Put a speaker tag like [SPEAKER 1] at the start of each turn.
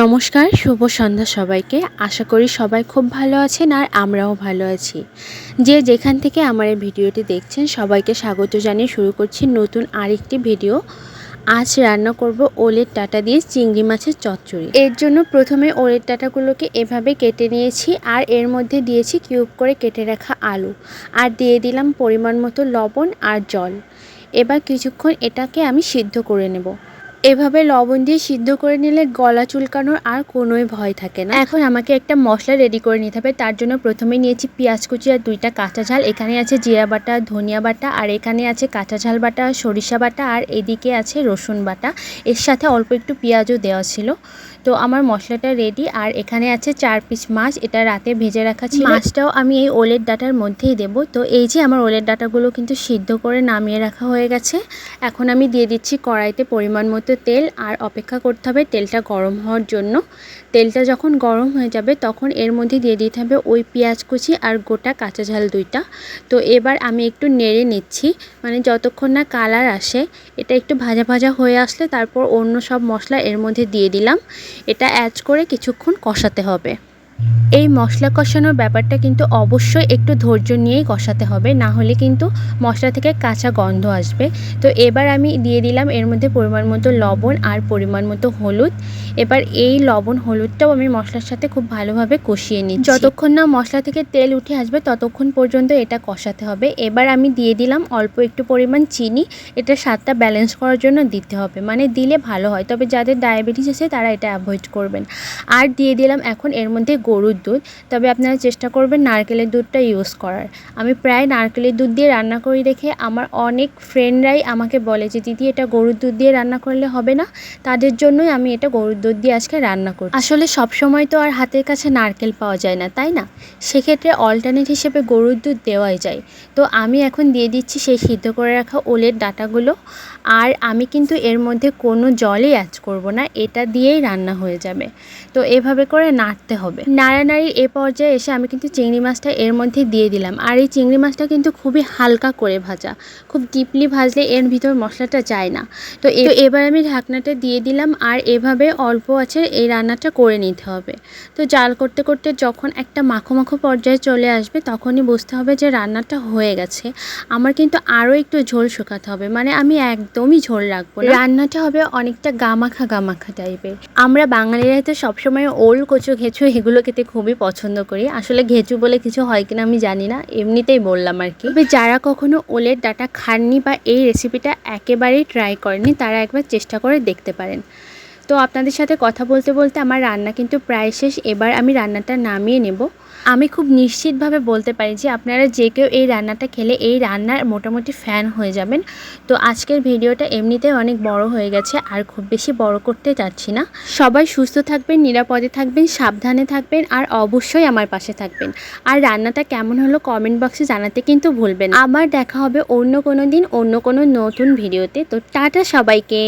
[SPEAKER 1] নমস্কার, শুভ সন্ধ্যা সবাইকে। আশা করি সবাই খুব ভালো আছেন আর আমরাও ভালো আছি। যে যেখান থেকে আমার এই ভিডিওটি দেখছেন সবাইকে স্বাগত জানিয়ে শুরু করছি নতুন আরেকটি ভিডিও। আজ রান্না করব ওলের ডাঁটা দিয়ে চিংড়ি মাছের চচ্চড়ি। এর জন্য প্রথমে ওলের ডাঁটাগুলোকে এভাবে কেটে নিয়েছি আর এর মধ্যে দিয়েছি কিউব করে কেটে রাখা আলু আর দিয়ে দিলাম পরিমাণ মতো লবণ আর জল। এবার কিছুক্ষণ এটাকে আমি সিদ্ধ করে নেব। এভাবে লবণ দিয়ে সিদ্ধ করে নিলে গলা চুলকানোর আর কোনোই ভয় থাকে না। এখন আমাকে একটা মশলা রেডি করে নিতে হবে। তার জন্য প্রথমে নিয়েছি পেঁয়াজ কুচি আর 2টা কাঁচা ঝাল। এখানে আছে জিরা বাটা, ধনিয়া বাটা আর এখানে আছে কাঁচা ঝাল বাটা, সরিষা বাটা আর এদিকে আছে রসুন বাটা। এর সাথে অল্প একটু পেঁয়াজও দেওয়া ছিল। তো আমার মশলাটা রেডি। আর এখানে আছে 4 পিস মাছ, এটা রাতে ভেজে রাখা ছিল। মাছটাও আমি এই ওলের ডাঁটার মধ্যেই দেব। তো এই যে আমার ওলের ডাঁটাগুলো কিন্তু সিদ্ধ করে নামিয়ে রাখা হয়ে গেছে। এখন আমি দিয়ে দিচ্ছি কড়াইতে পরিমাণ মতো তেল আর অপেক্ষা করতে হবে তেলটা গরম হওয়ার জন্য। তেলটা যখন গরম হয়ে যাবে তখন এর মধ্যে দিয়ে দিতে হবে ওই পেঁয়াজ কুচি আর গোটা কাঁচা ঝাল 2টা। তো এবার আমি একটু নেড়ে নিচ্ছি, মানে যতক্ষণ না কালার আসে। এটা একটু ভাজা ভাজা হয়ে আসলে তারপর অন্য সব মশলা এর মধ্যে দিয়ে দিলাম। এটা অ্যাড করে কিছুক্ষণ কষাতে হবে। এই মশলা কষানোর ব্যাপারটা কিন্তু অবশ্যই একটু ধৈর্য নিয়েই কষাতে হবে, না হলে কিন্তু মশলা থেকে কাঁচা গন্ধ আসবে। তো এবার আমি দিয়ে দিলাম এর মধ্যে পরিমাণ মতো লবণ আর পরিমাণ মতো হলুদ। এবার এই লবণ হলুদটাও আমি মশলার সাথে খুব ভালোভাবে কষিয়ে নিচ্ছি। যতক্ষণ না মশলা থেকে তেল উঠে আসবে ততক্ষণ পর্যন্ত এটা কষাতে হবে। এবার আমি দিয়ে দিলাম অল্প একটু পরিমাণ চিনি। এটা স্বাদটা ব্যালেন্স করার জন্য দিতে হবে, মানে দিলে ভালো হয়, তবে যাদের ডায়াবেটিস আছে তারা এটা অ্যাভয়েড করবেন। আর দিয়ে দিলাম এখন এর মধ্যে গরুর দুধ, তবে আপনারা চেষ্টা করবেন নারকেলের দুধটা ইউজ করার। আমি প্রায় নারকেলের দুধ দিয়ে রান্না করি দেখে আমার অনেক ফ্রেন্ডরাই আমাকে বলে যে দিদি এটা গরুর দুধ দিয়ে রান্না করলে হবে না। তাদের জন্যই আমি এটা গরুর দুধ দিয়ে আজকে রান্না করছি। আসলে সব সময় তো আর হাতের কাছে নারকেল পাওয়া যায় না, তাই না? সেক্ষেত্রে অল্টারনেট হিসেবে গরুর দুধ দেওয়াই যায়। তো আমি এখন দিয়ে দিচ্ছি সেই সিদ্ধ করে রাখা ওলের ডাঁটাগুলো। আর আমি কিন্তু এর মধ্যে কোনো জলই অ্যাড করব না, এটা দিয়েই রান্না হয়ে যাবে। তো এভাবে করে নাড়তে হবে। নাড়ানাড়ির এ পর্যায়ে এসে আমি কিন্তু চিংড়ি মাছটা এর মধ্যে দিয়ে দিলাম। আর এই চিংড়ি মাছটা কিন্তু খুবই হালকা করে ভাজা, খুব ডিপলি ভাজলে এর ভিতর মশলাটা যায় না। তো এবার আমি ঢাকনাটা দিয়ে দিলাম আর এভাবে অল্প আছে এই রান্নাটা করে নিতে হবে। তো জাল করতে করতে যখন একটা মাখো মাখো পর্যায়ে চলে আসবে তখনই বুঝতে হবে যে রান্নাটা হয়ে গেছে। আমার কিন্তু আরও একটু ঝোল শুকাতে হবে, মানে আমি একদমই ঝোল রাখবো না। রান্নাটা হবে অনেকটা গামাখা গামাখা টাইপের। আমরা বাঙালিরা তো সবসময় ওল, কচু, ঘেঁচু এগুলো খেতে খুবই পছন্দ করি। আসলে ঘেঁচু বলে কিছু হয় কিনা আমি জানি না, এমনিতেই বললাম আর কি। তবে যারা কখনো ওলের ডাঁটা খাননি বা এই রেসিপিটা একেবারেই ট্রাই করেননি তারা একবার চেষ্টা করে দেখতে পারেন। তো আপনাদের সাথে কথা বলতে বলতে আমার রান্না কিন্তু প্রায় শেষ। এবার আমি রান্নাটা নামিয়ে নেব। আমি খুব নিশ্চিতভাবে বলতে পারি যে আপনারা যে কেউ এই রান্নাটা খেলে এই রান্নার মোটামুটি ফ্যান হয়ে যাবেন। তো আজকের ভিডিওটা এমনিতেই অনেক বড় হয়ে গেছে, আর খুব বেশি বড় করতে চাচ্ছি না। সবাই সুস্থ থাকবেন, নিরাপদে থাকবেন, সাবধানে থাকবেন আর অবশ্যই আমার পাশে থাকবেন। আর রান্নাটা কেমন হলো কমেন্ট বক্সে জানাতে কিন্তু ভুলবেন না। আবার দেখা হবে অন্য কোনো দিন অন্য কোনো নতুন ভিডিওতে। তো টাটা সবাইকে।